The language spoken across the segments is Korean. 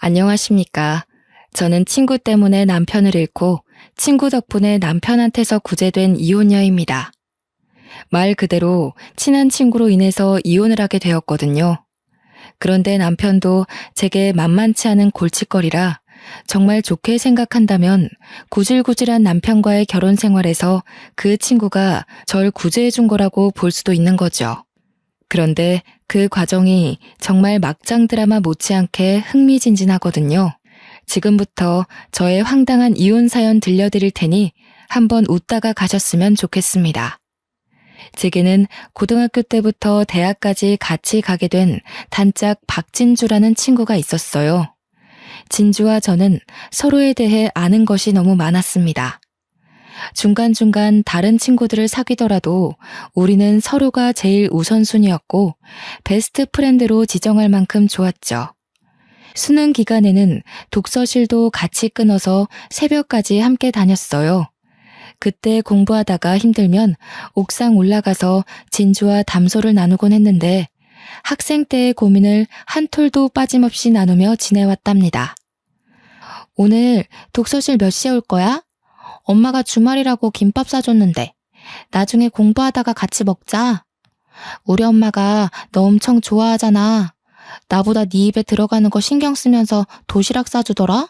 안녕하십니까. 저는 친구 때문에 남편을 잃고 친구 덕분에 남편한테서 구제된 이혼녀입니다. 말 그대로 친한 친구로 인해서 이혼을 하게 되었거든요. 그런데 남편도 제게 만만치 않은 골칫거리라 정말 좋게 생각한다면 구질구질한 남편과의 결혼 생활에서 그 친구가 절 구제해 준 거라고 볼 수도 있는 거죠. 그런데 그 과정이 정말 막장 드라마 못지않게 흥미진진하거든요. 지금부터 저의 황당한 이혼 사연 들려드릴 테니 한번 웃다가 가셨으면 좋겠습니다. 제게는 고등학교 때부터 대학까지 같이 가게 된 단짝 박진주라는 친구가 있었어요. 진주와 저는 서로에 대해 아는 것이 너무 많았습니다. 중간중간 다른 친구들을 사귀더라도 우리는 서로가 제일 우선순위였고 베스트 프렌드로 지정할 만큼 좋았죠. 수능 기간에는 독서실도 같이 끊어서 새벽까지 함께 다녔어요. 그때 공부하다가 힘들면 옥상 올라가서 진주와 담소를 나누곤 했는데 학생 때의 고민을 한 톨도 빠짐없이 나누며 지내왔답니다. 오늘 독서실 몇 시에 올 거야? 엄마가 주말이라고 김밥 사줬는데 나중에 공부하다가 같이 먹자. 우리 엄마가 너 엄청 좋아하잖아. 나보다 네 입에 들어가는 거 신경 쓰면서 도시락 싸주더라?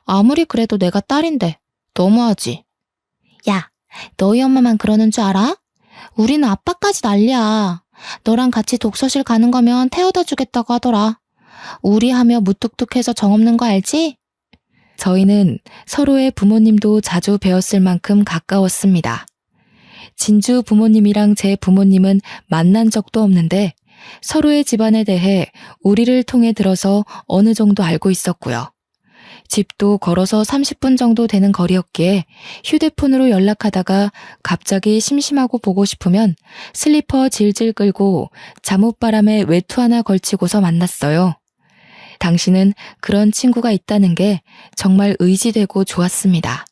아무리 그래도 내가 딸인데 너무하지. 야, 너희 엄마만 그러는 줄 알아? 우리는 아빠까지 난리야. 너랑 같이 독서실 가는 거면 태워다 주겠다고 하더라. 우리 하며 무뚝뚝해서 정없는 거 알지? 저희는 서로의 부모님도 자주 뵈었을 만큼 가까웠습니다. 진주 부모님이랑 제 부모님은 만난 적도 없는데 서로의 집안에 대해 우리를 통해 들어서 어느 정도 알고 있었고요. 집도 걸어서 30분 정도 되는 거리였기에 휴대폰으로 연락하다가 갑자기 심심하고 보고 싶으면 슬리퍼 질질 끌고 잠옷바람에 외투 하나 걸치고서 만났어요. 당신은 그런 친구가 있다는 게 정말 의지되고 좋았습니다.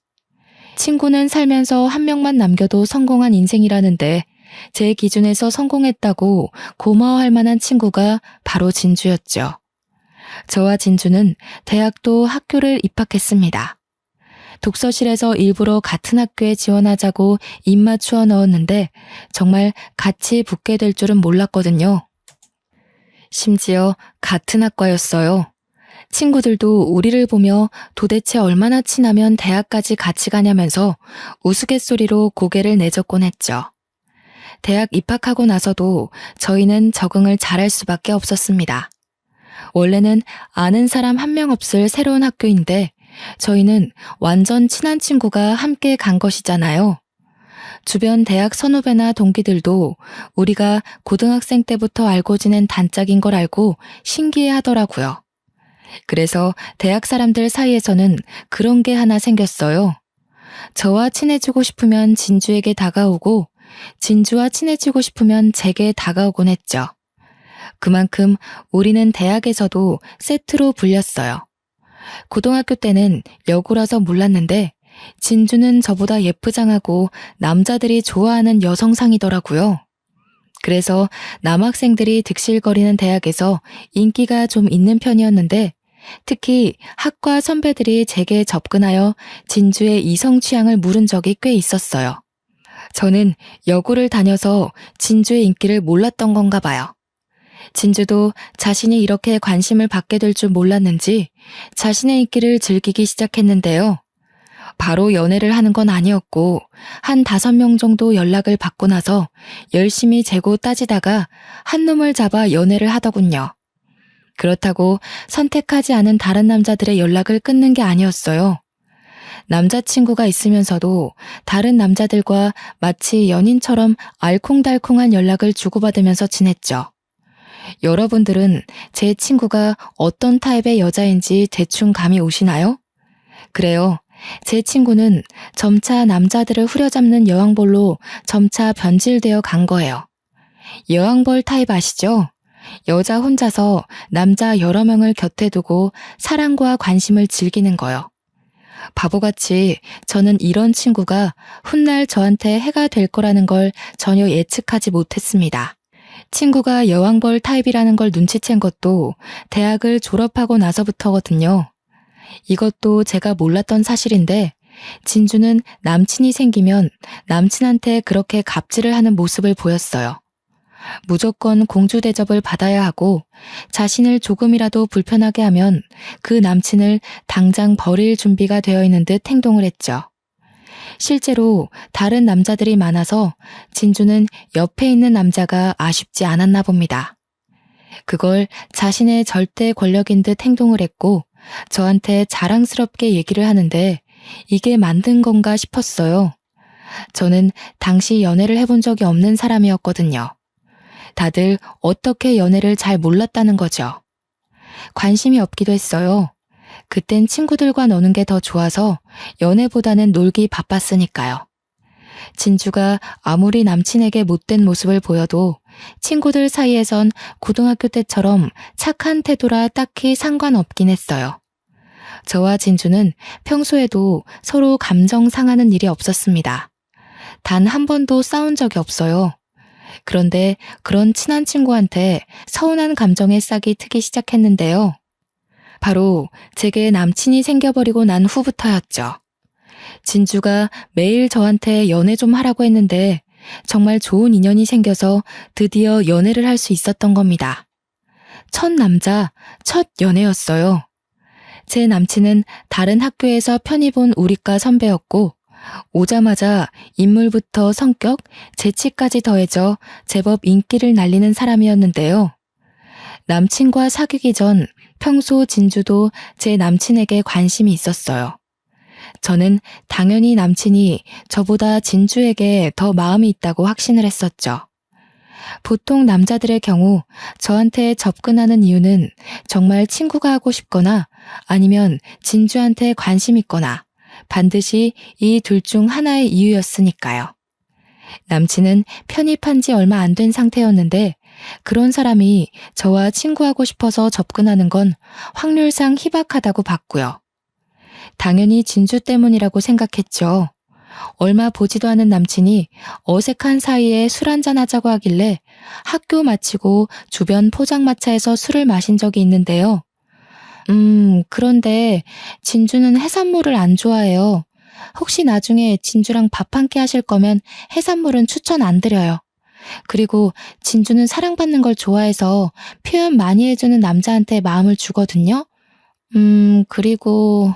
친구는 살면서 한 명만 남겨도 성공한 인생이라는데 제 기준에서 성공했다고 고마워할 만한 친구가 바로 진주였죠. 저와 진주는 대학도 학교를 입학했습니다. 독서실에서 일부러 같은 학교에 지원하자고 입 맞추어 넣었는데 정말 같이 붙게 될 줄은 몰랐거든요. 심지어 같은 학과였어요. 친구들도 우리를 보며 도대체 얼마나 친하면 대학까지 같이 가냐면서 우스갯소리로 고개를 내젓곤 했죠. 대학 입학하고 나서도 저희는 적응을 잘할 수밖에 없었습니다. 원래는 아는 사람 한 명 없을 새로운 학교인데 저희는 완전 친한 친구가 함께 간 것이잖아요. 주변 대학 선후배나 동기들도 우리가 고등학생 때부터 알고 지낸 단짝인 걸 알고 신기해 하더라고요. 그래서 대학 사람들 사이에서는 그런 게 하나 생겼어요. 저와 친해지고 싶으면 진주에게 다가오고 진주와 친해지고 싶으면 제게 다가오곤 했죠. 그만큼 우리는 대학에서도 세트로 불렸어요. 고등학교 때는 여고라서 몰랐는데 진주는 저보다 예쁘장하고 남자들이 좋아하는 여성상이더라고요. 그래서 남학생들이 득실거리는 대학에서 인기가 좀 있는 편이었는데 특히 학과 선배들이 제게 접근하여 진주의 이성 취향을 물은 적이 꽤 있었어요. 저는 여고를 다녀서 진주의 인기를 몰랐던 건가 봐요. 진주도 자신이 이렇게 관심을 받게 될 줄 몰랐는지 자신의 인기를 즐기기 시작했는데요. 바로 연애를 하는 건 아니었고 한 5명 정도 연락을 받고 나서 열심히 재고 따지다가 한 놈을 잡아 연애를 하더군요. 그렇다고 선택하지 않은 다른 남자들의 연락을 끊는 게 아니었어요. 남자친구가 있으면서도 다른 남자들과 마치 연인처럼 알콩달콩한 연락을 주고받으면서 지냈죠. 여러분들은 제 친구가 어떤 타입의 여자인지 대충 감이 오시나요? 그래요. 제 친구는 점차 남자들을 후려잡는 여왕벌로 점차 변질되어 간 거예요. 여왕벌 타입 아시죠? 여자 혼자서 남자 여러 명을 곁에 두고 사랑과 관심을 즐기는 거요. 바보같이 저는 이런 친구가 훗날 저한테 해가 될 거라는 걸 전혀 예측하지 못했습니다. 친구가 여왕벌 타입이라는 걸 눈치챈 것도 대학을 졸업하고 나서부터거든요. 이것도 제가 몰랐던 사실인데 진주는 남친이 생기면 남친한테 그렇게 갑질을 하는 모습을 보였어요. 무조건 공주 대접을 받아야 하고 자신을 조금이라도 불편하게 하면 그 남친을 당장 버릴 준비가 되어 있는 듯 행동을 했죠. 실제로 다른 남자들이 많아서 진주는 옆에 있는 남자가 아쉽지 않았나 봅니다. 그걸 자신의 절대 권력인 듯 행동을 했고 저한테 자랑스럽게 얘기를 하는데 이게 만든 건가 싶었어요. 저는 당시 연애를 해본 적이 없는 사람이었거든요. 다들 어떻게 연애를 잘 몰랐다는 거죠. 관심이 없기도 했어요. 그땐 친구들과 노는 게 더 좋아서 연애보다는 놀기 바빴으니까요. 진주가 아무리 남친에게 못된 모습을 보여도 친구들 사이에선 고등학교 때처럼 착한 태도라 딱히 상관없긴 했어요. 저와 진주는 평소에도 서로 감정 상하는 일이 없었습니다. 단 한 번도 싸운 적이 없어요. 그런데 그런 친한 친구한테 서운한 감정의 싹이 트기 시작했는데요. 바로 제게 남친이 생겨버리고 난 후부터였죠. 진주가 매일 저한테 연애 좀 하라고 했는데 정말 좋은 인연이 생겨서 드디어 연애를 할 수 있었던 겁니다. 첫 남자, 첫 연애였어요. 제 남친은 다른 학교에서 편히 본 우리과 선배였고 오자마자 인물부터 성격, 재치까지 더해져 제법 인기를 날리는 사람이었는데요. 남친과 사귀기 전 평소 진주도 제 남친에게 관심이 있었어요. 저는 당연히 남친이 저보다 진주에게 더 마음이 있다고 확신을 했었죠. 보통 남자들의 경우 저한테 접근하는 이유는 정말 친구가 하고 싶거나 아니면 진주한테 관심 있거나 반드시 이 둘 중 하나의 이유였으니까요. 남친은 편입한 지 얼마 안 된 상태였는데 그런 사람이 저와 친구하고 싶어서 접근하는 건 확률상 희박하다고 봤고요. 당연히 진주 때문이라고 생각했죠. 얼마 보지도 않은 남친이 어색한 사이에 술 한잔 하자고 하길래 학교 마치고 주변 포장마차에서 술을 마신 적이 있는데요. 그런데 진주는 해산물을 안 좋아해요. 혹시 나중에 진주랑 밥 한 끼 하실 거면 해산물은 추천 안 드려요. 그리고 진주는 사랑받는 걸 좋아해서 표현 많이 해주는 남자한테 마음을 주거든요. 그리고...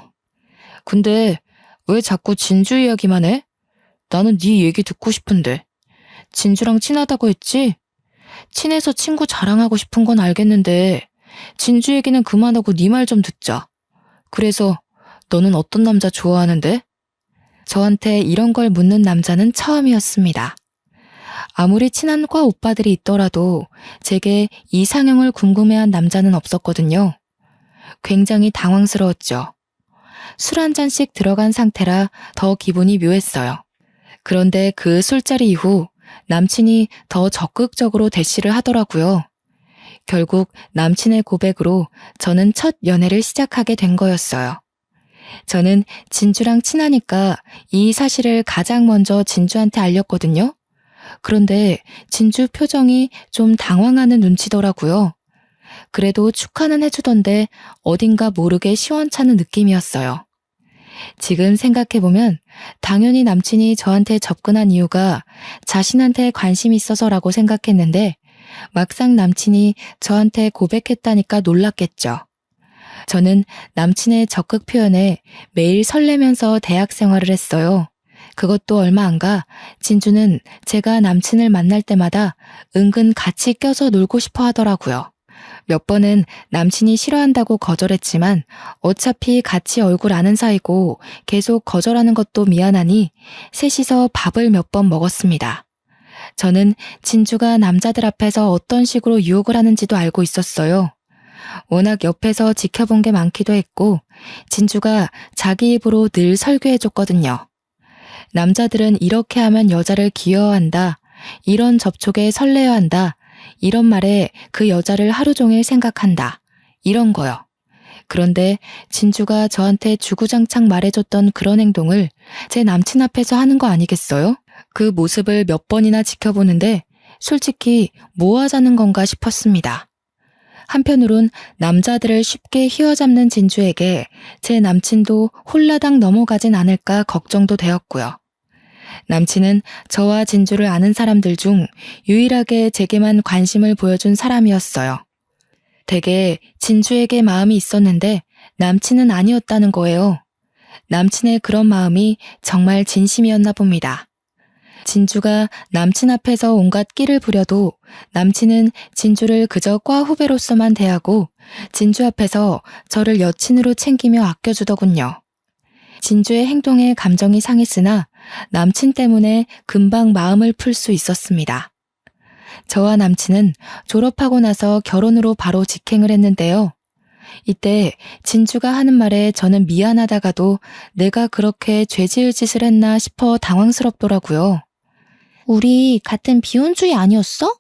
근데 왜 자꾸 진주 이야기만 해? 나는 네 얘기 듣고 싶은데. 진주랑 친하다고 했지? 친해서 친구 자랑하고 싶은 건 알겠는데 진주 얘기는 그만하고 네 말 좀 듣자. 그래서 너는 어떤 남자 좋아하는데? 저한테 이런 걸 묻는 남자는 처음이었습니다. 아무리 친한 과 오빠들이 있더라도 제게 이상형을 궁금해한 남자는 없었거든요. 굉장히 당황스러웠죠. 술 한 잔씩 들어간 상태라 더 기분이 묘했어요. 그런데 그 술자리 이후 남친이 더 적극적으로 대시를 하더라고요. 결국 남친의 고백으로 저는 첫 연애를 시작하게 된 거였어요. 저는 진주랑 친하니까 이 사실을 가장 먼저 진주한테 알렸거든요. 그런데 진주 표정이 좀 당황하는 눈치더라고요. 그래도 축하는 해주던데 어딘가 모르게 시원찮은 느낌이었어요. 지금 생각해보면 당연히 남친이 저한테 접근한 이유가 자신한테 관심이 있어서라고 생각했는데 막상 남친이 저한테 고백했다니까 놀랐겠죠. 저는 남친의 적극 표현에 매일 설레면서 대학 생활을 했어요. 그것도 얼마 안 가 진주는 제가 남친을 만날 때마다 은근 같이 껴서 놀고 싶어 하더라고요. 몇 번은 남친이 싫어한다고 거절했지만 어차피 같이 얼굴 아는 사이고 계속 거절하는 것도 미안하니 셋이서 밥을 몇 번 먹었습니다. 저는 진주가 남자들 앞에서 어떤 식으로 유혹을 하는지도 알고 있었어요. 워낙 옆에서 지켜본 게 많기도 했고 진주가 자기 입으로 늘 설교해줬거든요. 남자들은 이렇게 하면 여자를 귀여워한다. 이런 접촉에 설레어 한다. 이런 말에 그 여자를 하루 종일 생각한다. 이런 거요. 그런데 진주가 저한테 주구장창 말해줬던 그런 행동을 제 남친 앞에서 하는 거 아니겠어요? 그 모습을 몇 번이나 지켜보는데 솔직히 뭐 하자는 건가 싶었습니다. 한편으론 남자들을 쉽게 휘어잡는 진주에게 제 남친도 홀라당 넘어가진 않을까 걱정도 되었고요. 남친은 저와 진주를 아는 사람들 중 유일하게 제게만 관심을 보여준 사람이었어요. 되게 진주에게 마음이 있었는데 남친은 아니었다는 거예요. 남친의 그런 마음이 정말 진심이었나 봅니다. 진주가 남친 앞에서 온갖 끼를 부려도 남친은 진주를 그저 과 후배로서만 대하고 진주 앞에서 저를 여친으로 챙기며 아껴주더군요. 진주의 행동에 감정이 상했으나 남친 때문에 금방 마음을 풀 수 있었습니다. 저와 남친은 졸업하고 나서 결혼으로 바로 직행을 했는데요. 이때 진주가 하는 말에 저는 미안하다가도 내가 그렇게 죄지을 짓을 했나 싶어 당황스럽더라고요. 우리 같은 비혼주의 아니었어?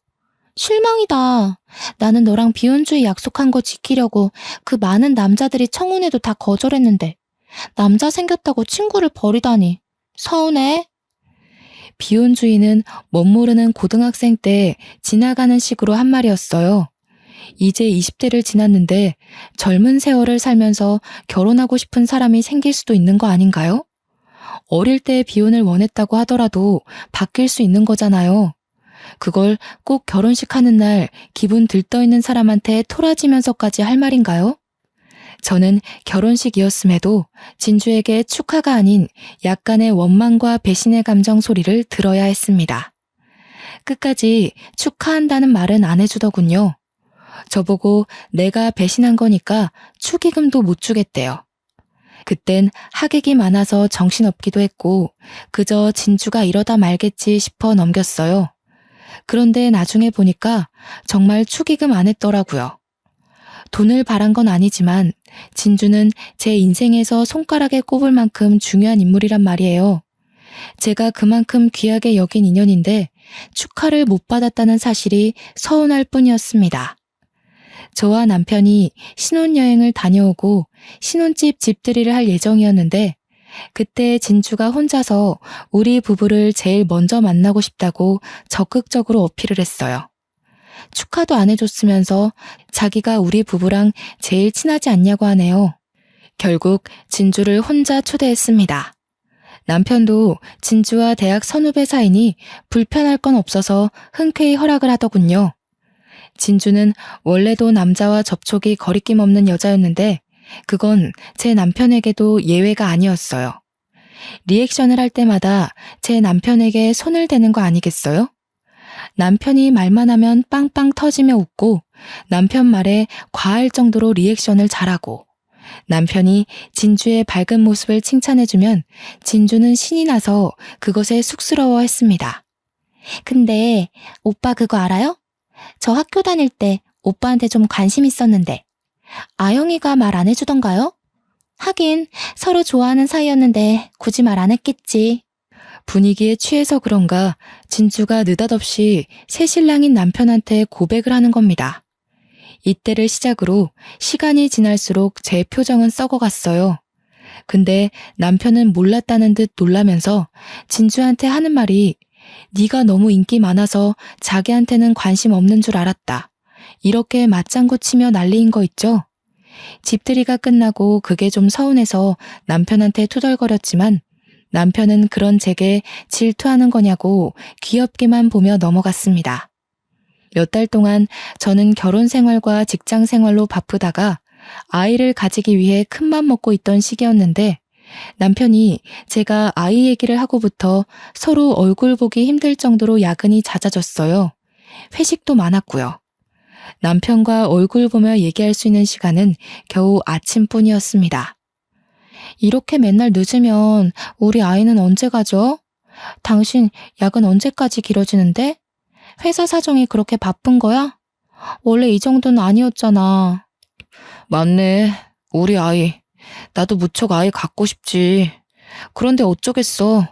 실망이다. 나는 너랑 비혼주의 약속한 거 지키려고 그 많은 남자들이 청혼해도 다 거절했는데 남자 생겼다고 친구를 버리다니. 서운해. 비혼주의는 멋모르는 고등학생 때 지나가는 식으로 한 말이었어요. 이제 20대를 지났는데 젊은 세월을 살면서 결혼하고 싶은 사람이 생길 수도 있는 거 아닌가요? 어릴 때 비혼을 원했다고 하더라도 바뀔 수 있는 거잖아요. 그걸 꼭 결혼식 하는 날 기분 들떠있는 사람한테 토라지면서까지 할 말인가요? 저는 결혼식이었음에도 진주에게 축하가 아닌 약간의 원망과 배신의 감정 소리를 들어야 했습니다. 끝까지 축하한다는 말은 안 해주더군요. 저보고 내가 배신한 거니까 축의금도 못 주겠대요. 그땐 하객이 많아서 정신없기도 했고 그저 진주가 이러다 말겠지 싶어 넘겼어요. 그런데 나중에 보니까 정말 축의금 안 했더라고요. 돈을 바란 건 아니지만 진주는 제 인생에서 손가락에 꼽을 만큼 중요한 인물이란 말이에요. 제가 그만큼 귀하게 여긴 인연인데 축하를 못 받았다는 사실이 서운할 뿐이었습니다. 저와 남편이 신혼여행을 다녀오고 신혼집 집들이를 할 예정이었는데 그때 진주가 혼자서 우리 부부를 제일 먼저 만나고 싶다고 적극적으로 어필을 했어요. 축하도 안 해줬으면서 자기가 우리 부부랑 제일 친하지 않냐고 하네요. 결국 진주를 혼자 초대했습니다. 남편도 진주와 대학 선후배 사이니 불편할 건 없어서 흔쾌히 허락을 하더군요. 진주는 원래도 남자와 접촉이 거리낌 없는 여자였는데 그건 제 남편에게도 예외가 아니었어요. 리액션을 할 때마다 제 남편에게 손을 대는 거 아니겠어요? 남편이 말만 하면 빵빵 터지며 웃고 남편 말에 과할 정도로 리액션을 잘하고 남편이 진주의 밝은 모습을 칭찬해주면 진주는 신이 나서 그것에 쑥스러워했습니다. 근데 오빠 그거 알아요? 저 학교 다닐 때 오빠한테 좀 관심 있었는데 아영이가 말 안 해주던가요? 하긴 서로 좋아하는 사이였는데 굳이 말 안 했겠지. 분위기에 취해서 그런가 진주가 느닷없이 새신랑인 남편한테 고백을 하는 겁니다. 이때를 시작으로 시간이 지날수록 제 표정은 썩어갔어요. 근데 남편은 몰랐다는 듯 놀라면서 진주한테 하는 말이 네가 너무 인기 많아서 자기한테는 관심 없는 줄 알았다. 이렇게 맞장구 치며 난리인 거 있죠? 집들이가 끝나고 그게 좀 서운해서 남편한테 투덜거렸지만 남편은 그런 제게 질투하는 거냐고 귀엽게만 보며 넘어갔습니다. 몇 달 동안 저는 결혼 생활과 직장 생활로 바쁘다가 아이를 가지기 위해 큰맘 먹고 있던 시기였는데 남편이 제가 아이 얘기를 하고부터 서로 얼굴 보기 힘들 정도로 야근이 잦아졌어요. 회식도 많았고요. 남편과 얼굴 보며 얘기할 수 있는 시간은 겨우 아침뿐이었습니다. 이렇게 맨날 늦으면 우리 아이는 언제 가죠? 당신 야근 언제까지 길어지는데? 회사 사정이 그렇게 바쁜 거야? 원래 이 정도는 아니었잖아. 맞네. 우리 아이. 나도 무척 아이 갖고 싶지. 그런데 어쩌겠어.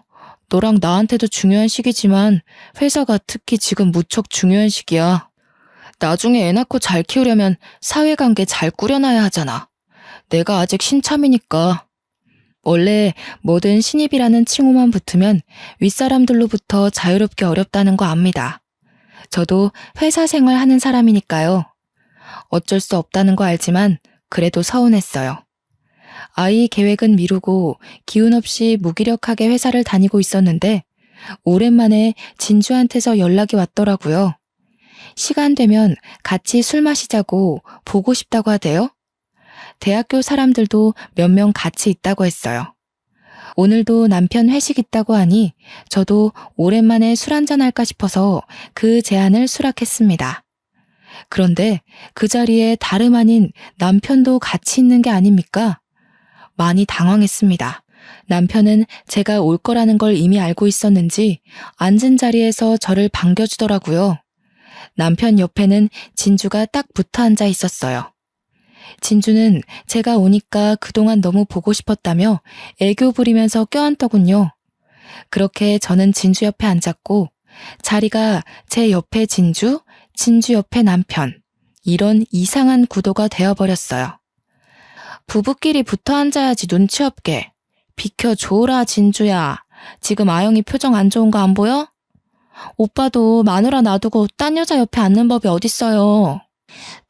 너랑 나한테도 중요한 시기지만 회사가 특히 지금 무척 중요한 시기야. 나중에 애 낳고 잘 키우려면 사회관계 잘 꾸려놔야 하잖아. 내가 아직 신참이니까. 원래 뭐든 신입이라는 칭호만 붙으면 윗사람들로부터 자유롭게 어렵다는 거 압니다. 저도 회사 생활 하는 사람이니까요. 어쩔 수 없다는 거 알지만 그래도 서운했어요. 아이 계획은 미루고 기운 없이 무기력하게 회사를 다니고 있었는데 오랜만에 진주한테서 연락이 왔더라고요. 시간 되면 같이 술 마시자고 보고 싶다고 하대요. 대학교 사람들도 몇 명 같이 있다고 했어요. 오늘도 남편 회식 있다고 하니 저도 오랜만에 술 한잔 할까 싶어서 그 제안을 수락했습니다. 그런데 그 자리에 다름 아닌 남편도 같이 있는 게 아닙니까? 많이 당황했습니다. 남편은 제가 올 거라는 걸 이미 알고 있었는지 앉은 자리에서 저를 반겨주더라고요. 남편 옆에는 진주가 딱 붙어 앉아 있었어요. 진주는 제가 오니까 그동안 너무 보고 싶었다며 애교 부리면서 껴안더군요. 그렇게 저는 진주 옆에 앉았고 자리가 제 옆에 진주, 진주 옆에 남편, 이런 이상한 구도가 되어버렸어요. 부부끼리 붙어 앉아야지 눈치 없게. 비켜줘라 진주야. 지금 아영이 표정 안 좋은 거 안 보여? 오빠도 마누라 놔두고 딴 여자 옆에 앉는 법이 어딨어요.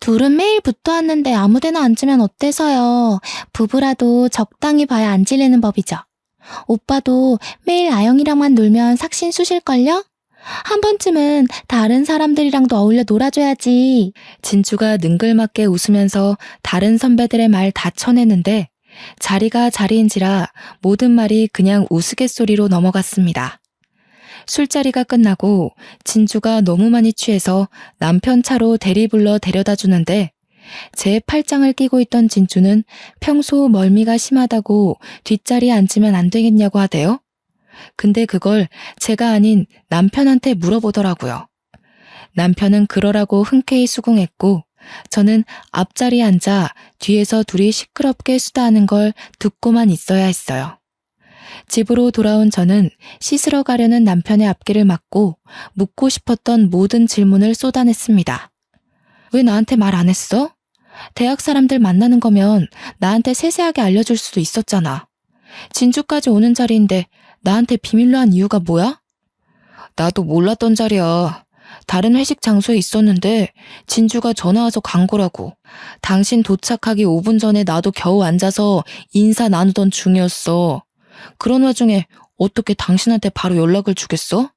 둘은 매일 붙어 앉는데 아무데나 앉으면 어때서요? 부부라도 적당히 봐야 안 질리는 법이죠. 오빠도 매일 아영이랑만 놀면 삭신 쑤실걸요? 한 번쯤은 다른 사람들이랑도 어울려 놀아줘야지. 진주가 능글맞게 웃으면서 다른 선배들의 말 다 쳐내는데 자리가 자리인지라 모든 말이 그냥 우스갯소리로 넘어갔습니다. 술자리가 끝나고 진주가 너무 많이 취해서 남편 차로 대리 불러 데려다 주는데 제 팔짱을 끼고 있던 진주는 평소 멀미가 심하다고 뒷자리에 앉으면 안 되겠냐고 하대요. 근데 그걸 제가 아닌 남편한테 물어보더라고요. 남편은 그러라고 흔쾌히 수긍했고 저는 앞자리에 앉아 뒤에서 둘이 시끄럽게 수다하는 걸 듣고만 있어야 했어요. 집으로 돌아온 저는 씻으러 가려는 남편의 앞길을 막고 묻고 싶었던 모든 질문을 쏟아냈습니다. 왜 나한테 말 안 했어? 대학 사람들 만나는 거면 나한테 세세하게 알려줄 수도 있었잖아. 진주까지 오는 자리인데 나한테 비밀로 한 이유가 뭐야? 나도 몰랐던 자리야. 다른 회식 장소에 있었는데 진주가 전화 와서 간 거라고. 당신 도착하기 5분 전에 나도 겨우 앉아서 인사 나누던 중이었어. 그런 와중에 어떻게 당신한테 바로 연락을 주겠어?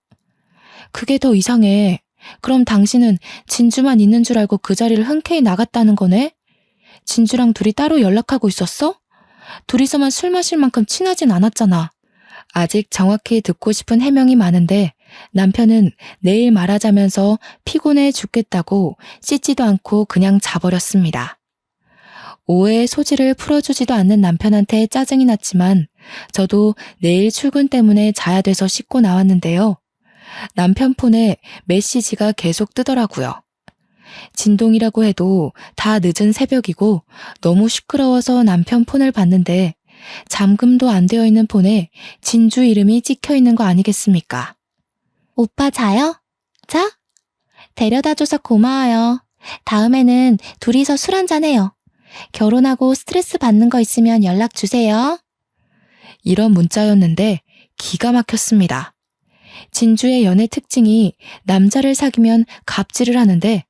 그게 더 이상해. 그럼 당신은 진주만 있는 줄 알고 그 자리를 흔쾌히 나갔다는 거네? 진주랑 둘이 따로 연락하고 있었어? 둘이서만 술 마실 만큼 친하진 않았잖아. 아직 정확히 듣고 싶은 해명이 많은데 남편은 내일 말하자면서 피곤해 죽겠다고 씻지도 않고 그냥 자버렸습니다. 오해의 소지를 풀어주지도 않는 남편한테 짜증이 났지만 저도 내일 출근 때문에 자야 돼서 씻고 나왔는데요. 남편 폰에 메시지가 계속 뜨더라고요. 진동이라고 해도 다 늦은 새벽이고 너무 시끄러워서 남편 폰을 봤는데 잠금도 안 되어 있는 폰에 진주 이름이 찍혀 있는 거 아니겠습니까? 오빠 자요? 자? 데려다줘서 고마워요. 다음에는 둘이서 술 한잔해요. 결혼하고 스트레스 받는 거 있으면 연락 주세요. 이런 문자였는데 기가 막혔습니다. 진주의 연애 특징이 남자를 사귀면 갑질을 하는데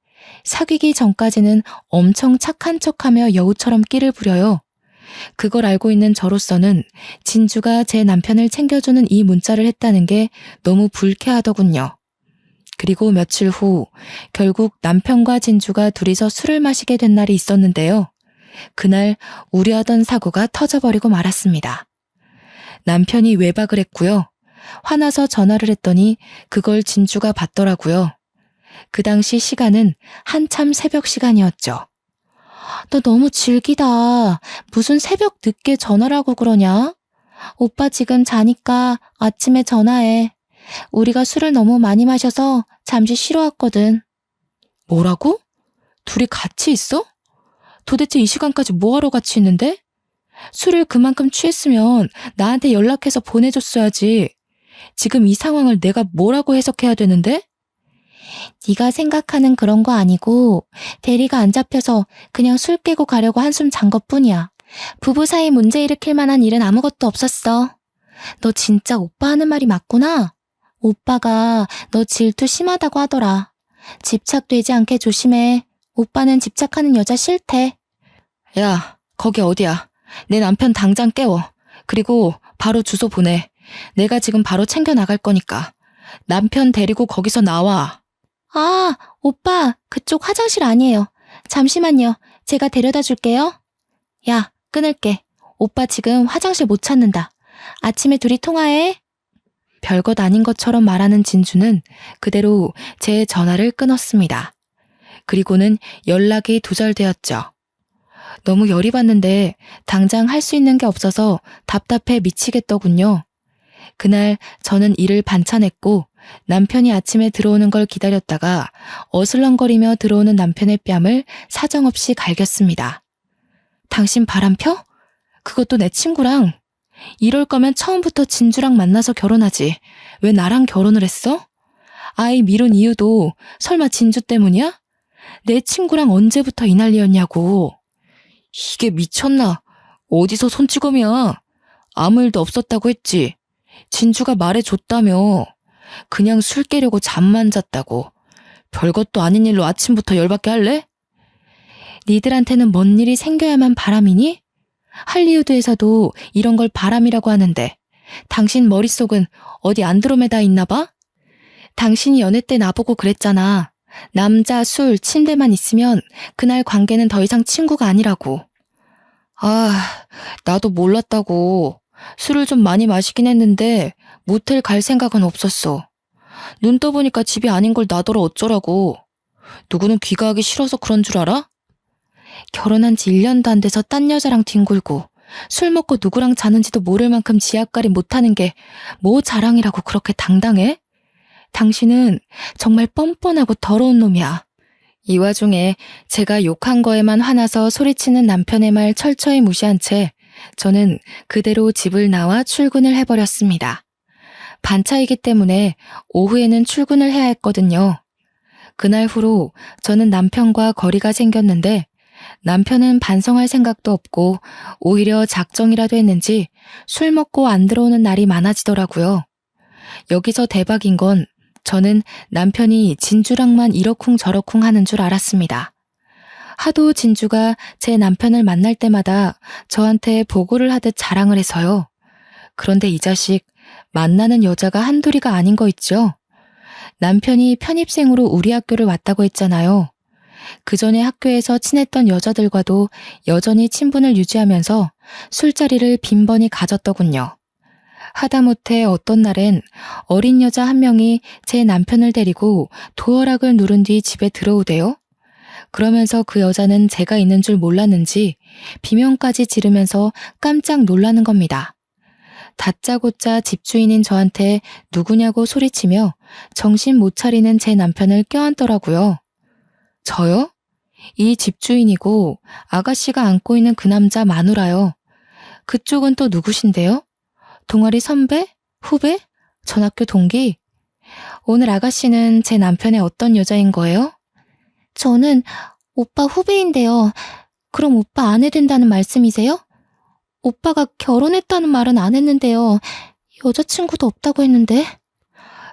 사귀기 전까지는 엄청 착한 척하며 여우처럼 끼를 부려요. 그걸 알고 있는 저로서는 진주가 제 남편을 챙겨주는 이 문자를 했다는 게 너무 불쾌하더군요. 그리고 며칠 후 결국 남편과 진주가 둘이서 술을 마시게 된 날이 있었는데요. 그날 우려하던 사고가 터져버리고 말았습니다. 남편이 외박을 했고요. 화나서 전화를 했더니 그걸 진주가 받더라고요. 그 당시 시간은 한참 새벽 시간이었죠. 너 너무 질기다. 무슨 새벽 늦게 전화를 하고 그러냐? 오빠 지금 자니까 아침에 전화해. 우리가 술을 너무 많이 마셔서 잠시 쉬러 왔거든. 뭐라고? 둘이 같이 있어? 도대체 이 시간까지 뭐하러 같이 있는데? 술을 그만큼 취했으면 나한테 연락해서 보내줬어야지. 지금 이 상황을 내가 뭐라고 해석해야 되는데? 네가 생각하는 그런 거 아니고 대리가 안 잡혀서 그냥 술 깨고 가려고 한숨 잔 것뿐이야. 부부 사이 문제 일으킬 만한 일은 아무것도 없었어. 너 진짜 오빠 하는 말이 맞구나. 오빠가 너 질투 심하다고 하더라. 집착되지 않게 조심해. 오빠는 집착하는 여자 싫대. 야, 거기 어디야? 내 남편 당장 깨워. 그리고 바로 주소 보내. 내가 지금 바로 챙겨 나갈 거니까. 남편 데리고 거기서 나와. 아, 오빠, 그쪽 화장실 아니에요. 잠시만요. 제가 데려다 줄게요. 야, 끊을게. 오빠 지금 화장실 못 찾는다. 아침에 둘이 통화해. 별것 아닌 것처럼 말하는 진주는 그대로 제 전화를 끊었습니다. 그리고는 연락이 두절되었죠. 너무 열이 받는데 당장 할 수 있는 게 없어서 답답해 미치겠더군요. 그날 저는 일을 반찬했고 남편이 아침에 들어오는 걸 기다렸다가 어슬렁거리며 들어오는 남편의 뺨을 사정없이 갈겼습니다. 당신 바람 펴? 그것도 내 친구랑. 이럴 거면 처음부터 진주랑 만나서 결혼하지. 왜 나랑 결혼을 했어? 아이 미룬 이유도 설마 진주 때문이야? 내 친구랑 언제부터 이 난리였냐고. 이게 미쳤나? 어디서 손찌검이야? 아무 일도 없었다고 했지. 진주가 말해줬다며. 그냥 술 깨려고 잠만 잤다고. 별것도 아닌 일로 아침부터 열받게 할래? 니들한테는 뭔 일이 생겨야만 바람이니? 할리우드에서도 이런 걸 바람이라고 하는데 당신 머릿속은 어디 안드로메다 있나 봐? 당신이 연애 때 나보고 그랬잖아. 남자, 술, 침대만 있으면 그날 관계는 더 이상 친구가 아니라고. 아, 나도 몰랐다고. 술을 좀 많이 마시긴 했는데 모텔 갈 생각은 없었어. 눈 떠보니까 집이 아닌 걸 나더러 어쩌라고. 누구는 귀가하기 싫어서 그런 줄 알아? 결혼한 지 1년도 안 돼서 딴 여자랑 뒹굴고 술 먹고 누구랑 자는지도 모를 만큼 지압가리 못하는 게 뭐 자랑이라고 그렇게 당당해? 당신은 정말 뻔뻔하고 더러운 놈이야. 이 와중에 제가 욕한 거에만 화나서 소리치는 남편의 말 철저히 무시한 채 저는 그대로 집을 나와 출근을 해버렸습니다. 반차이기 때문에 오후에는 출근을 해야 했거든요. 그날 후로 저는 남편과 거리가 생겼는데 남편은 반성할 생각도 없고 오히려 작정이라도 했는지 술 먹고 안 들어오는 날이 많아지더라고요. 여기서 대박인 건 저는 남편이 진주랑만 이러쿵저러쿵 하는 줄 알았습니다. 하도 진주가 제 남편을 만날 때마다 저한테 보고를 하듯 자랑을 해서요. 그런데 이 자식 만나는 여자가 한둘이가 아닌 거 있죠? 남편이 편입생으로 우리 학교를 왔다고 했잖아요. 그 전에 학교에서 친했던 여자들과도 여전히 친분을 유지하면서 술자리를 빈번히 가졌더군요. 하다못해 어떤 날엔 어린 여자 한 명이 제 남편을 데리고 도어락을 누른 뒤 집에 들어오대요. 그러면서 그 여자는 제가 있는 줄 몰랐는지 비명까지 지르면서 깜짝 놀라는 겁니다. 다짜고짜 집주인인 저한테 누구냐고 소리치며 정신 못 차리는 제 남편을 껴안더라고요. 저요? 이 집주인이고 아가씨가 안고 있는 그 남자 마누라요. 그쪽은 또 누구신데요? 동아리 선배? 후배? 전학교 동기? 오늘 아가씨는 제 남편의 어떤 여자인 거예요? 저는 오빠 후배인데요. 그럼 오빠 아내 된다는 말씀이세요? 오빠가 결혼했다는 말은 안 했는데요. 여자친구도 없다고 했는데.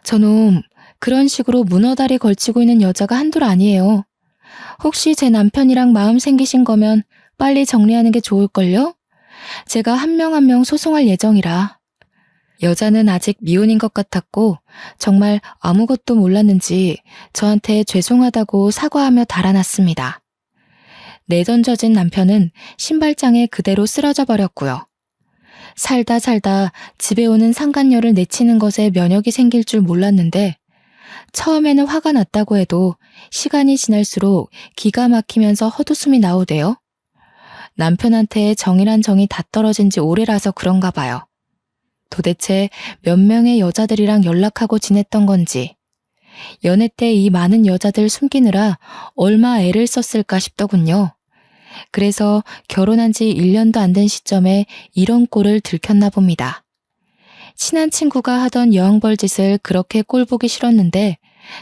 저놈, 그런 식으로 문어다리 걸치고 있는 여자가 한둘 아니에요. 혹시 제 남편이랑 마음 생기신 거면 빨리 정리하는 게 좋을걸요? 제가 한 명 한 명 소송할 예정이라. 여자는 아직 미혼인 것 같았고 정말 아무것도 몰랐는지 저한테 죄송하다고 사과하며 달아났습니다. 내던져진 남편은 신발장에 그대로 쓰러져 버렸고요. 살다 집에 오는 상간녀를 내치는 것에 면역이 생길 줄 몰랐는데 처음에는 화가 났다고 해도 시간이 지날수록 기가 막히면서 헛웃음이 나오대요. 남편한테 정이란 정이 다 떨어진 지 오래라서 그런가 봐요. 도대체 몇 명의 여자들이랑 연락하고 지냈던 건지, 연애 때 이 많은 여자들 숨기느라 얼마 애를 썼을까 싶더군요. 그래서 결혼한 지 1년도 안 된 시점에 이런 꼴을 들켰나 봅니다. 친한 친구가 하던 여왕벌짓을 그렇게 꼴보기 싫었는데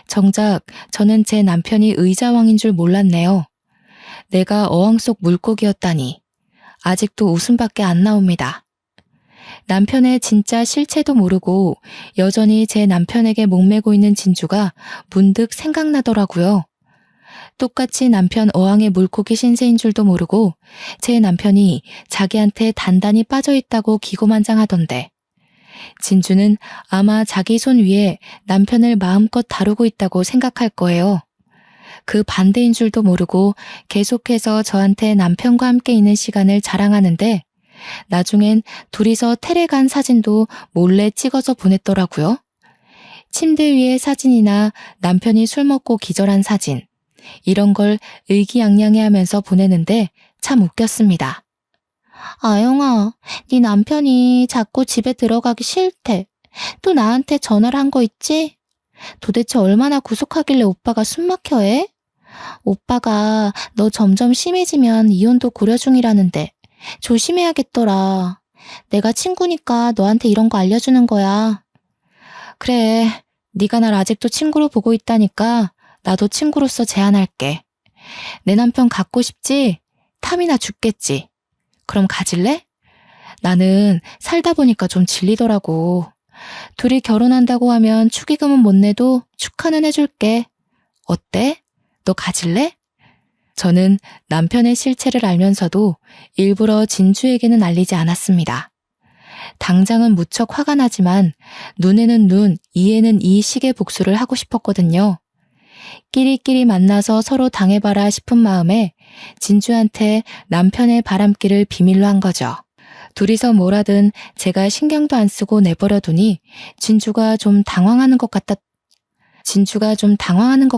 정작 저는 제 남편이 의자왕인 줄 몰랐네요. 내가 어항 속 물고기였다니. 아직도 웃음밖에 안 나옵니다. 남편의 진짜 실체도 모르고 여전히 제 남편에게 목매고 있는 진주가 문득 생각나더라고요. 똑같이 남편 어항의 물고기 신세인 줄도 모르고 제 남편이 자기한테 단단히 빠져있다고 기고만장하던데 진주는 아마 자기 손 위에 남편을 마음껏 다루고 있다고 생각할 거예요. 그 반대인 줄도 모르고 계속해서 저한테 남편과 함께 있는 시간을 자랑하는데 나중엔 둘이서 테레 간 사진도 몰래 찍어서 보냈더라고요. 침대 위의 사진이나 남편이 술 먹고 기절한 사진 이런 걸 의기양양해하면서 보내는데 참 웃겼습니다. 아영아, 네 남편이 자꾸 집에 들어가기 싫대. 또 나한테 전화를 한 거 있지? 도대체 얼마나 구속하길래 오빠가 숨막혀해? 오빠가 너 점점 심해지면 이혼도 고려 중이라는데 조심해야겠더라. 내가 친구니까 너한테 이런 거 알려주는 거야. 그래, 네가 날 아직도 친구로 보고 있다니까 나도 친구로서 제안할게. 내 남편 갖고 싶지? 탐이나 죽겠지. 그럼 가질래? 나는 살다 보니까 좀 질리더라고. 둘이 결혼한다고 하면 축의금은 못 내도 축하는 해줄게. 어때? 너 가질래? 저는 남편의 실체를 알면서도 일부러 진주에게는 알리지 않았습니다. 당장은 무척 화가 나지만 눈에는 눈, 이에는 이 식의 복수를 하고 싶었거든요. 끼리끼리 만나서 서로 당해봐라 싶은 마음에 진주한테 남편의 바람길을 비밀로 한 거죠. 둘이서 뭘 하든 제가 신경도 안 쓰고 내버려 두니 진주가 좀 당황하는 것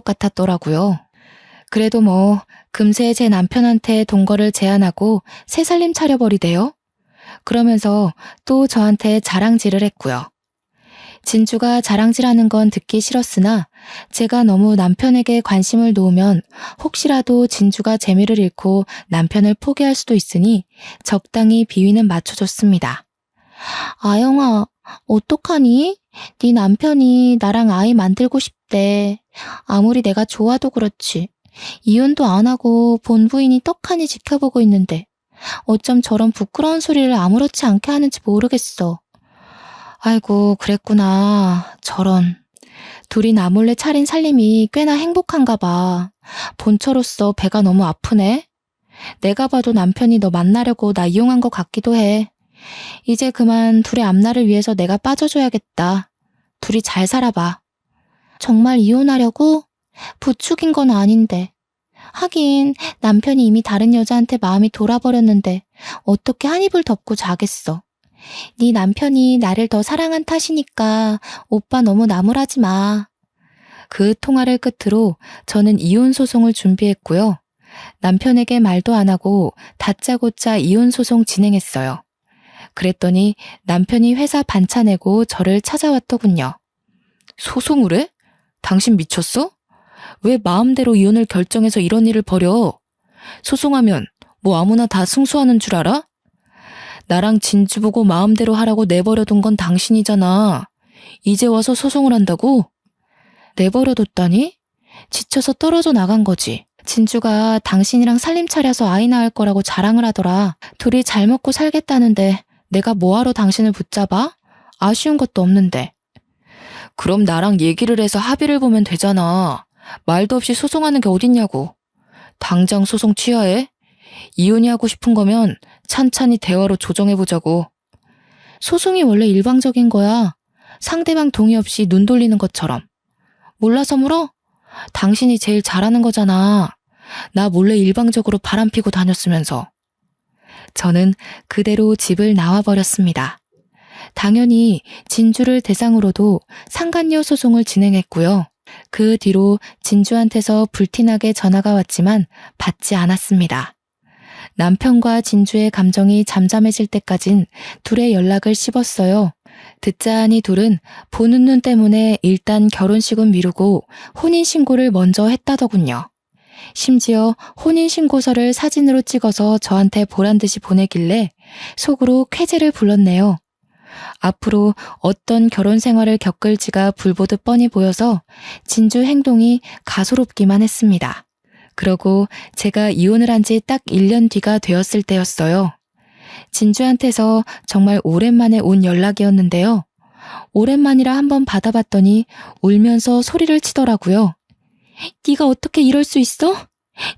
같았더라고요. 그래도 뭐 금세 제 남편한테 동거를 제안하고 새 살림 차려버리대요. 그러면서 또 저한테 자랑질을 했고요. 진주가 자랑질하는 건 듣기 싫었으나 제가 너무 남편에게 관심을 놓으면 혹시라도 진주가 재미를 잃고 남편을 포기할 수도 있으니 적당히 비위는 맞춰줬습니다. 아영아, 어떡하니? 네 남편이 나랑 아이 만들고 싶대. 아무리 내가 좋아도 그렇지. 이혼도 안 하고 본부인이 떡하니 지켜보고 있는데 어쩜 저런 부끄러운 소리를 아무렇지 않게 하는지 모르겠어. 아이고, 그랬구나. 저런. 둘이 나 몰래 차린 살림이 꽤나 행복한가 봐. 본처로서 배가 너무 아프네. 내가 봐도 남편이 너 만나려고 나 이용한 것 같기도 해. 이제 그만 둘의 앞날을 위해서 내가 빠져줘야겠다. 둘이 잘 살아봐. 정말 이혼하려고? 부축인 건 아닌데. 하긴 남편이 이미 다른 여자한테 마음이 돌아버렸는데 어떻게 한 입을 덮고 자겠어. 네 남편이 나를 더 사랑한 탓이니까 오빠 너무 나무라지 마. 그 통화를 끝으로 저는 이혼 소송을 준비했고요. 남편에게 말도 안 하고 다짜고짜 이혼 소송 진행했어요. 그랬더니 남편이 회사 반차 내고 저를 찾아왔더군요. 소송을 해? 당신 미쳤어? 왜 마음대로 이혼을 결정해서 이런 일을 벌여? 소송하면 뭐 아무나 다 승소하는 줄 알아? 나랑 진주 보고 마음대로 하라고 내버려둔 건 당신이잖아. 이제 와서 소송을 한다고? 내버려뒀다니? 지쳐서 떨어져 나간 거지. 진주가 당신이랑 살림 차려서 아이 낳을 거라고 자랑을 하더라. 둘이 잘 먹고 살겠다는데 내가 뭐하러 당신을 붙잡아? 아쉬운 것도 없는데. 그럼 나랑 얘기를 해서 합의를 보면 되잖아. 말도 없이 소송하는 게 어딨냐고. 당장 소송 취하해. 이혼이 하고 싶은 거면 찬찬히 대화로 조정해보자고. 소송이 원래 일방적인 거야. 상대방 동의 없이 눈 돌리는 것처럼. 몰라서 물어? 당신이 제일 잘하는 거잖아. 나 몰래 일방적으로 바람피고 다녔으면서. 저는 그대로 집을 나와버렸습니다. 당연히 진주를 대상으로도 상간녀 소송을 진행했고요. 그 뒤로 진주한테서 불티나게 전화가 왔지만 받지 않았습니다. 남편과 진주의 감정이 잠잠해질 때까진 둘의 연락을 씹었어요. 듣자하니 둘은 보는 눈 때문에 일단 결혼식은 미루고 혼인신고를 먼저 했다더군요. 심지어 혼인신고서를 사진으로 찍어서 저한테 보란 듯이 보내길래 속으로 쾌재를 불렀네요. 앞으로 어떤 결혼 생활을 겪을지가 불보듯 뻔히 보여서 진주 행동이 가소롭기만 했습니다. 그러고 제가 이혼을 한 지 딱 1년 뒤가 되었을 때였어요. 진주한테서 정말 오랜만에 온 연락이었는데요. 오랜만이라 한번 받아봤더니 울면서 소리를 치더라고요. 네가 어떻게 이럴 수 있어?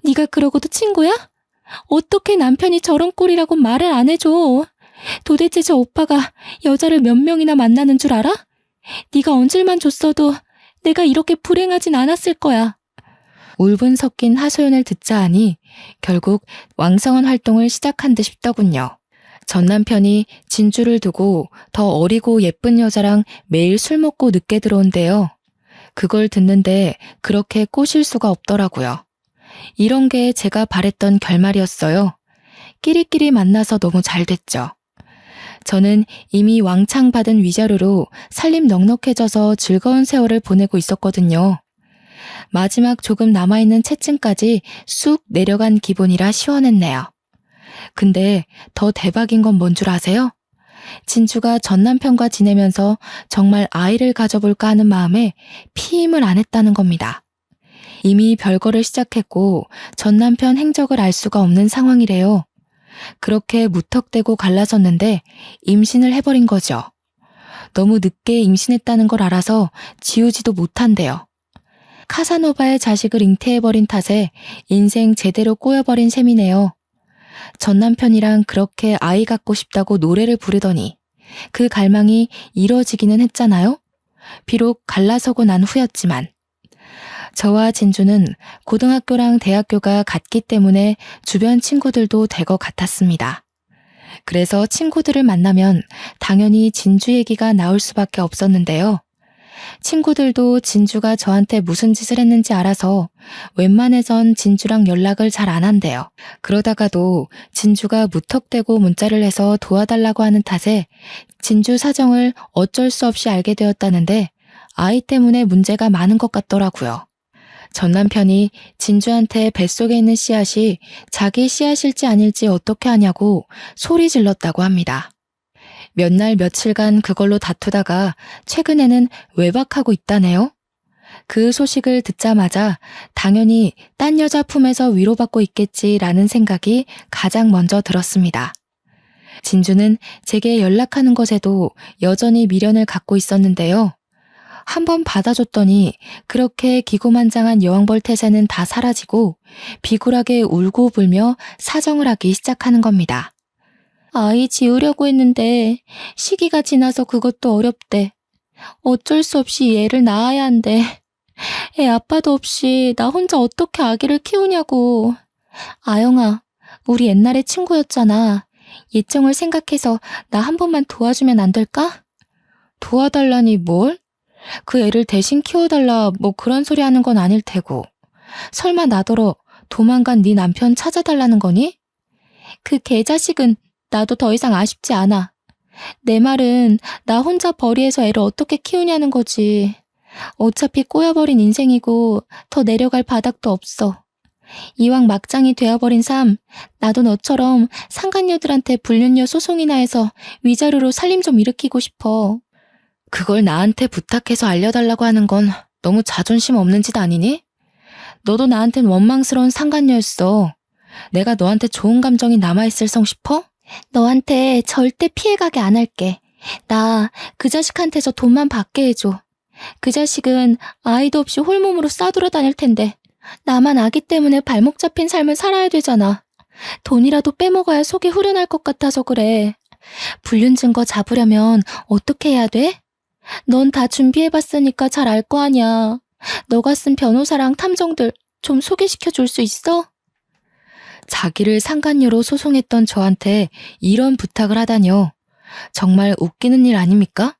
네가 그러고도 친구야? 어떻게 남편이 저런 꼴이라고 말을 안 해줘? 도대체 저 오빠가 여자를 몇 명이나 만나는 줄 알아? 네가 언질만 줬어도 내가 이렇게 불행하진 않았을 거야. 울분 섞인 하소연을 듣자 하니 결국 왕성한 활동을 시작한 듯 싶더군요. 전 남편이 진주를 두고 더 어리고 예쁜 여자랑 매일 술 먹고 늦게 들어온대요. 그걸 듣는데 그렇게 꼬실 수가 없더라고요. 이런 게 제가 바랬던 결말이었어요. 끼리끼리 만나서 너무 잘 됐죠. 저는 이미 왕창 받은 위자료로 살림 넉넉해져서 즐거운 세월을 보내고 있었거든요. 마지막 조금 남아있는 채증까지 쑥 내려간 기분이라 시원했네요. 근데 더 대박인 건 뭔 줄 아세요? 진주가 전 남편과 지내면서 정말 아이를 가져볼까 하는 마음에 피임을 안 했다는 겁니다. 이미 별거를 시작했고 전 남편 행적을 알 수가 없는 상황이래요. 그렇게 무턱대고 갈라섰는데 임신을 해버린 거죠. 너무 늦게 임신했다는 걸 알아서 지우지도 못한대요. 카사노바의 자식을 잉태해버린 탓에 인생 제대로 꼬여버린 셈이네요. 전 남편이랑 그렇게 아이 갖고 싶다고 노래를 부르더니 그 갈망이 이뤄지기는 했잖아요. 비록 갈라서고 난 후였지만. 저와 진주는 고등학교랑 대학교가 같기 때문에 주변 친구들도 될 것 같았습니다. 그래서 친구들을 만나면 당연히 진주 얘기가 나올 수밖에 없었는데요. 친구들도 진주가 저한테 무슨 짓을 했는지 알아서 웬만해선 진주랑 연락을 잘 안 한대요. 그러다가도 진주가 무턱대고 문자를 해서 도와달라고 하는 탓에 진주 사정을 어쩔 수 없이 알게 되었다는데 아이 때문에 문제가 많은 것 같더라고요. 전 남편이 진주한테 뱃속에 있는 씨앗이 자기 씨앗일지 아닐지 어떻게 하냐고 소리 질렀다고 합니다. 몇 날 며칠간 그걸로 다투다가 최근에는 외박하고 있다네요. 그 소식을 듣자마자 당연히 딴 여자 품에서 위로받고 있겠지라는 생각이 가장 먼저 들었습니다. 진주는 제게 연락하는 것에도 여전히 미련을 갖고 있었는데요. 한번 받아줬더니 그렇게 기고만장한 여왕벌 태세는 다 사라지고 비굴하게 울고 불며 사정을 하기 시작하는 겁니다. 아이 지으려고 했는데 시기가 지나서 그것도 어렵대. 어쩔 수 없이 얘를 낳아야 한대. 애 아빠도 없이 나 혼자 어떻게 아기를 키우냐고. 아영아, 우리 옛날에 친구였잖아. 예정을 생각해서 나 한 번만 도와주면 안 될까? 도와달라니 뭘? 그 애를 대신 키워달라 뭐 그런 소리 하는 건 아닐 테고. 설마 나더러 도망간 네 남편 찾아달라는 거니? 그 개자식은 나도 더 이상 아쉽지 않아. 내 말은 나 혼자 벌이에서 애를 어떻게 키우냐는 거지. 어차피 꼬여버린 인생이고 더 내려갈 바닥도 없어. 이왕 막장이 되어버린 삶, 나도 너처럼 상간녀들한테 불륜녀 소송이나 해서 위자료로 살림 좀 일으키고 싶어. 그걸 나한테 부탁해서 알려달라고 하는 건 너무 자존심 없는 짓 아니니? 너도 나한텐 원망스러운 상간녀였어. 내가 너한테 좋은 감정이 남아있을 성 싶어? 너한테 절대 피해가게 안 할게. 나 그 자식한테서 돈만 받게 해줘. 그 자식은 아이도 없이 홀몸으로 싸돌아다닐 텐데 나만 아기 때문에 발목 잡힌 삶을 살아야 되잖아. 돈이라도 빼먹어야 속이 후련할 것 같아서 그래. 불륜 증거 잡으려면 어떻게 해야 돼? 넌 다 준비해봤으니까 잘 알 거 아니야. 너가 쓴 변호사랑 탐정들 좀 소개시켜 줄 수 있어? 자기를 상간녀로 소송했던 저한테 이런 부탁을 하다뇨. 정말 웃기는 일 아닙니까?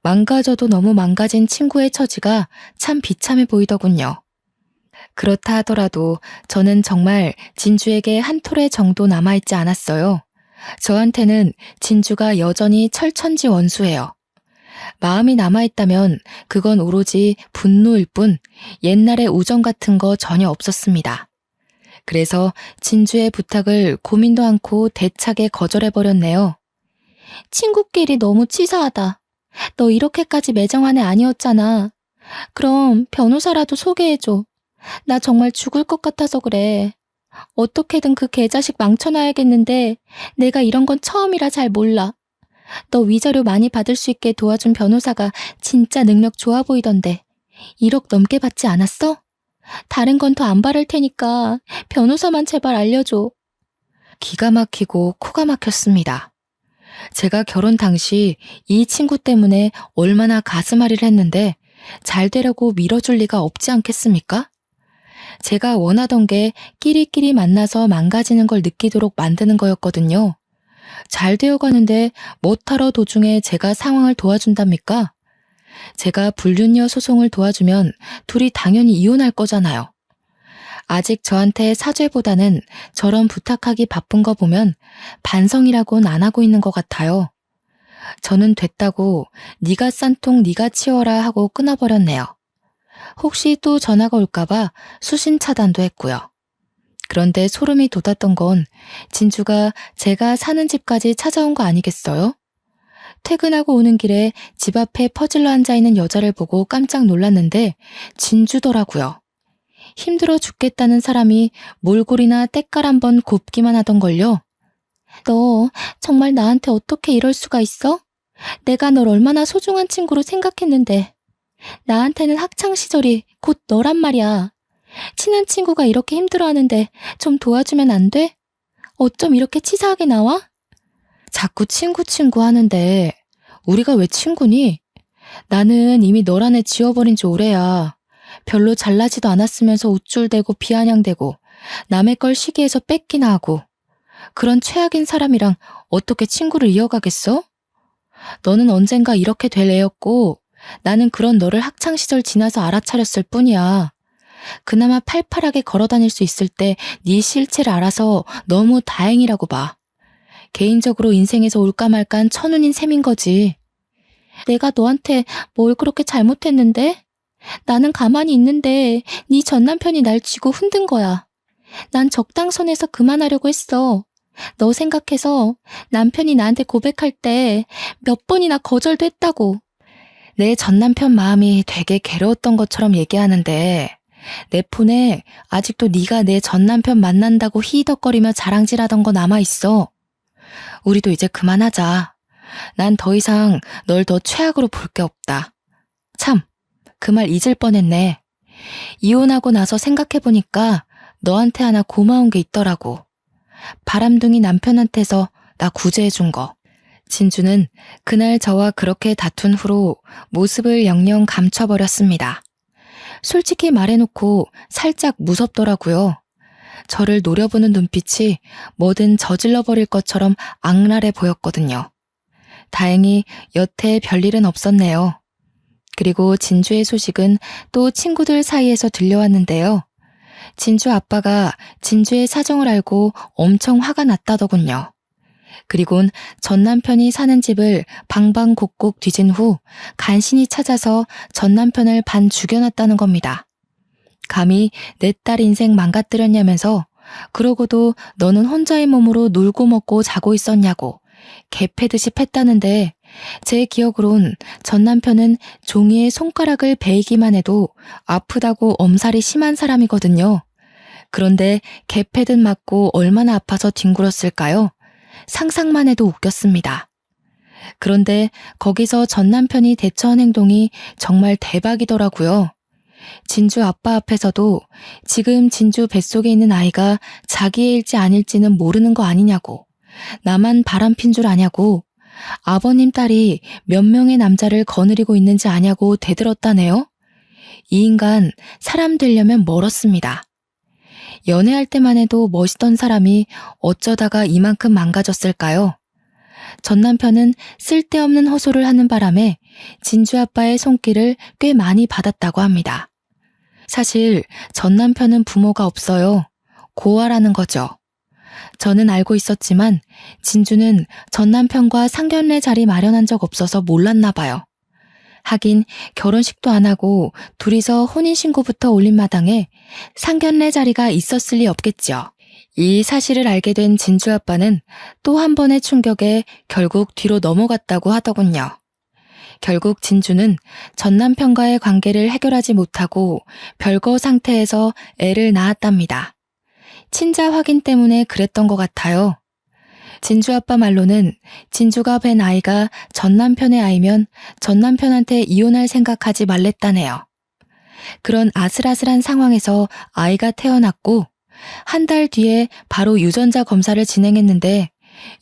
망가져도 너무 망가진 친구의 처지가 참 비참해 보이더군요. 그렇다 하더라도 저는 정말 진주에게 한 톨의 정도 남아있지 않았어요. 저한테는 진주가 여전히 철천지 원수예요. 마음이 남아있다면 그건 오로지 분노일 뿐 옛날의 우정 같은 거 전혀 없었습니다. 그래서 진주의 부탁을 고민도 않고 대차게 거절해버렸네요. 친구끼리 너무 치사하다. 너 이렇게까지 매정한 애 아니었잖아. 그럼 변호사라도 소개해줘. 나 정말 죽을 것 같아서 그래. 어떻게든 그 개자식 망쳐놔야겠는데 내가 이런 건 처음이라 잘 몰라. 너 위자료 많이 받을 수 있게 도와준 변호사가 진짜 능력 좋아 보이던데 1억 넘게 받지 않았어? 다른 건 더 안 바랄 테니까 변호사만 제발 알려줘. 기가 막히고 코가 막혔습니다. 제가 결혼 당시 이 친구 때문에 얼마나 가슴앓이를 했는데 잘 되려고 밀어줄 리가 없지 않겠습니까? 제가 원하던 게 끼리끼리 만나서 망가지는 걸 느끼도록 만드는 거였거든요. 잘 되어가는데 못하러 도중에 제가 상황을 도와준답니까? 제가 불륜녀 소송을 도와주면 둘이 당연히 이혼할 거잖아요. 아직 저한테 사죄보다는 저런 부탁하기 바쁜 거 보면 반성이라고는 안 하고 있는 것 같아요. 저는 됐다고 네가 싼 통 네가 치워라 하고 끊어버렸네요. 혹시 또 전화가 올까봐 수신 차단도 했고요. 그런데 소름이 돋았던 건 진주가 제가 사는 집까지 찾아온 거 아니겠어요? 퇴근하고 오는 길에 집 앞에 퍼질러 앉아있는 여자를 보고 깜짝 놀랐는데 진주더라고요. 힘들어 죽겠다는 사람이 몰골이나 때깔 한번 곱기만 하던걸요. 너 정말 나한테 어떻게 이럴 수가 있어? 내가 널 얼마나 소중한 친구로 생각했는데. 나한테는 학창시절이 곧 너란 말이야. 친한 친구가 이렇게 힘들어하는데 좀 도와주면 안 돼? 어쩜 이렇게 치사하게 나와? 자꾸 친구 하는데 우리가 왜 친구니? 나는 이미 너란 애 지워버린 지 오래야. 별로 잘나지도 않았으면서 우쭐대고 비아냥대고 남의 걸 시기해서 뺏기나 하고 그런 최악인 사람이랑 어떻게 친구를 이어가겠어? 너는 언젠가 이렇게 될 애였고 나는 그런 너를 학창시절 지나서 알아차렸을 뿐이야. 그나마 팔팔하게 걸어다닐 수 있을 때 네 실체를 알아서 너무 다행이라고 봐. 개인적으로 인생에서 올까 말까한 천운인 셈인 거지. 내가 너한테 뭘 그렇게 잘못했는데? 나는 가만히 있는데 네 전남편이 날 쥐고 흔든 거야. 난 적당선에서 그만하려고 했어. 너 생각해서 남편이 나한테 고백할 때 몇 번이나 거절도 했다고. 내 전남편 마음이 되게 괴로웠던 것처럼 얘기하는데 내 폰에 아직도 네가 내 전남편 만난다고 히히덕거리며 자랑질하던 거 남아있어. 우리도 이제 그만하자. 난 더 이상 널 더 최악으로 볼 게 없다. 참, 그 말 잊을 뻔했네. 이혼하고 나서 생각해보니까 너한테 하나 고마운 게 있더라고. 바람둥이 남편한테서 나 구제해준 거. 진주는 그날 저와 그렇게 다툰 후로 모습을 영영 감춰버렸습니다. 솔직히 말해놓고 살짝 무섭더라고요. 저를 노려보는 눈빛이 뭐든 저질러버릴 것처럼 악랄해 보였거든요. 다행히 여태 별일은 없었네요. 그리고 진주의 소식은 또 친구들 사이에서 들려왔는데요. 진주 아빠가 진주의 사정을 알고 엄청 화가 났다더군요. 그리곤 전 남편이 사는 집을 방방곡곡 뒤진 후 간신히 찾아서 전 남편을 반 죽여놨다는 겁니다. 감히 내 딸 인생 망가뜨렸냐면서 그러고도 너는 혼자의 몸으로 놀고 먹고 자고 있었냐고 개패듯이 팼다는데 제 기억으론 전 남편은 종이에 손가락을 베이기만 해도 아프다고 엄살이 심한 사람이거든요. 그런데 개패듯 맞고 얼마나 아파서 뒹굴었을까요? 상상만 해도 웃겼습니다. 그런데 거기서 전 남편이 대처한 행동이 정말 대박이더라고요. 진주 아빠 앞에서도 지금 진주 뱃속에 있는 아이가 자기일지 아닐지는 모르는 거 아니냐고, 나만 바람핀 줄 아냐고, 아버님 딸이 몇 명의 남자를 거느리고 있는지 아냐고 대들었다네요. 이 인간 사람 되려면 멀었습니다. 연애할 때만 해도 멋있던 사람이 어쩌다가 이만큼 망가졌을까요? 전 남편은 쓸데없는 호소를 하는 바람에 진주 아빠의 손길을 꽤 많이 받았다고 합니다. 사실 전 남편은 부모가 없어요. 고아라는 거죠. 저는 알고 있었지만 진주는 전 남편과 상견례 자리 마련한 적 없어서 몰랐나 봐요. 하긴 결혼식도 안 하고 둘이서 혼인신고부터 올린 마당에 상견례 자리가 있었을 리 없겠죠. 이 사실을 알게 된 진주 아빠는 또 한 번의 충격에 결국 뒤로 넘어갔다고 하더군요. 결국 진주는 전 남편과의 관계를 해결하지 못하고 별거 상태에서 애를 낳았답니다. 친자 확인 때문에 그랬던 것 같아요. 진주 아빠 말로는 진주가 뵌 아이가 전 남편의 아이면 전 남편한테 이혼할 생각하지 말랬다네요. 그런 아슬아슬한 상황에서 아이가 태어났고 한 달 뒤에 바로 유전자 검사를 진행했는데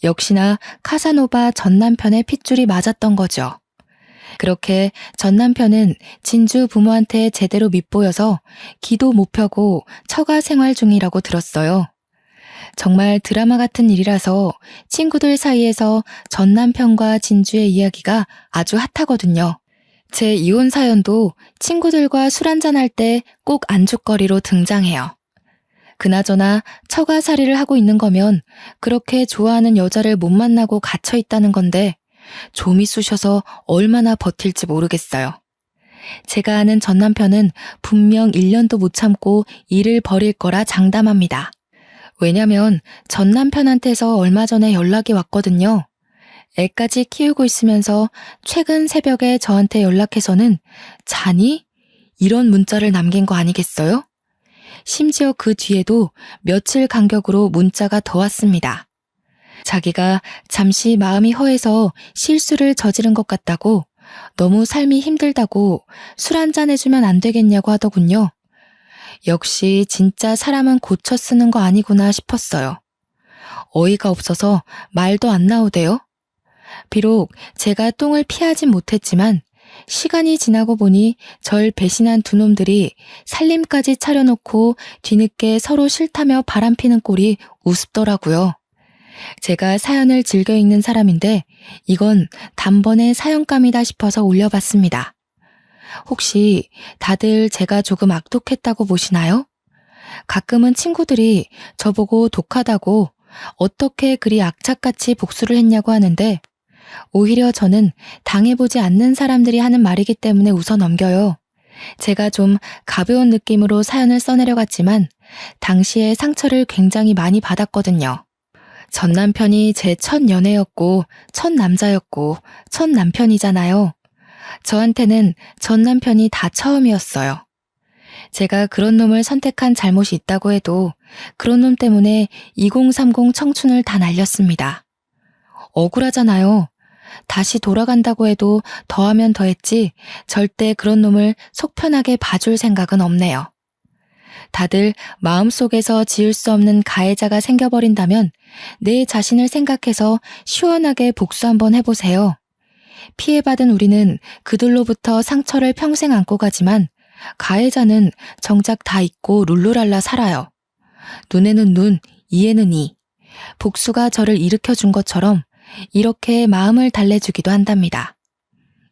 역시나 카사노바 전 남편의 핏줄이 맞았던 거죠. 그렇게 전 남편은 진주 부모한테 제대로 밉보여서 기도 못 펴고 처가 생활 중이라고 들었어요. 정말 드라마 같은 일이라서 친구들 사이에서 전 남편과 진주의 이야기가 아주 핫하거든요. 제 이혼 사연도 친구들과 술 한잔할 때 꼭 안주거리로 등장해요. 그나저나 처가살이를 하고 있는 거면 그렇게 좋아하는 여자를 못 만나고 갇혀 있다는 건데 좀이 쑤셔서 얼마나 버틸지 모르겠어요. 제가 아는 전 남편은 분명 1년도 못 참고 일을 벌일 거라 장담합니다. 왜냐면 전 남편한테서 얼마 전에 연락이 왔거든요. 애까지 키우고 있으면서 최근 새벽에 저한테 연락해서는 자니? 이런 문자를 남긴 거 아니겠어요? 심지어 그 뒤에도 며칠 간격으로 문자가 더 왔습니다. 자기가 잠시 마음이 허해서 실수를 저지른 것 같다고, 너무 삶이 힘들다고 술 한잔 해주면 안 되겠냐고 하더군요. 역시 진짜 사람은 고쳐 쓰는 거 아니구나 싶었어요. 어이가 없어서 말도 안 나오대요. 비록 제가 똥을 피하진 못했지만 시간이 지나고 보니 절 배신한 두 놈들이 살림까지 차려놓고 뒤늦게 서로 싫다며 바람피는 꼴이 우습더라고요. 제가 사연을 즐겨 읽는 사람인데 이건 단번에 사연감이다 싶어서 올려봤습니다. 혹시 다들 제가 조금 악독했다고 보시나요? 가끔은 친구들이 저보고 독하다고 어떻게 그리 악착같이 복수를 했냐고 하는데 오히려 저는 당해보지 않는 사람들이 하는 말이기 때문에 웃어 넘겨요. 제가 좀 가벼운 느낌으로 사연을 써내려갔지만 당시에 상처를 굉장히 많이 받았거든요. 전 남편이 제 첫 연애였고 첫 남자였고 첫 남편이잖아요. 저한테는 전 남편이 다 처음이었어요. 제가 그런 놈을 선택한 잘못이 있다고 해도 그런 놈 때문에 2030 청춘을 다 날렸습니다. 억울하잖아요. 다시 돌아간다고 해도 더하면 더했지 절대 그런 놈을 속 편하게 봐줄 생각은 없네요. 다들 마음속에서 지울 수 없는 가해자가 생겨버린다면 내 자신을 생각해서 시원하게 복수 한번 해보세요. 피해받은 우리는 그들로부터 상처를 평생 안고 가지만 가해자는 정작 다 잊고 룰루랄라 살아요. 눈에는 눈, 이에는 이. 복수가 저를 일으켜준 것처럼 이렇게 마음을 달래주기도 한답니다.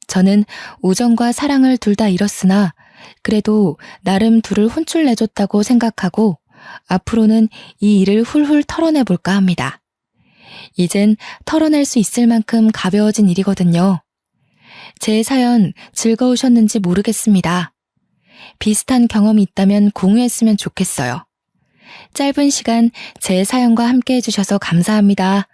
저는 우정과 사랑을 둘 다 잃었으나 그래도 나름 둘을 혼쭐 내줬다고 생각하고 앞으로는 이 일을 훌훌 털어내볼까 합니다. 이젠 털어낼 수 있을 만큼 가벼워진 일이거든요. 제 사연 즐거우셨는지 모르겠습니다. 비슷한 경험이 있다면 공유했으면 좋겠어요. 짧은 시간 제 사연과 함께 해주셔서 감사합니다.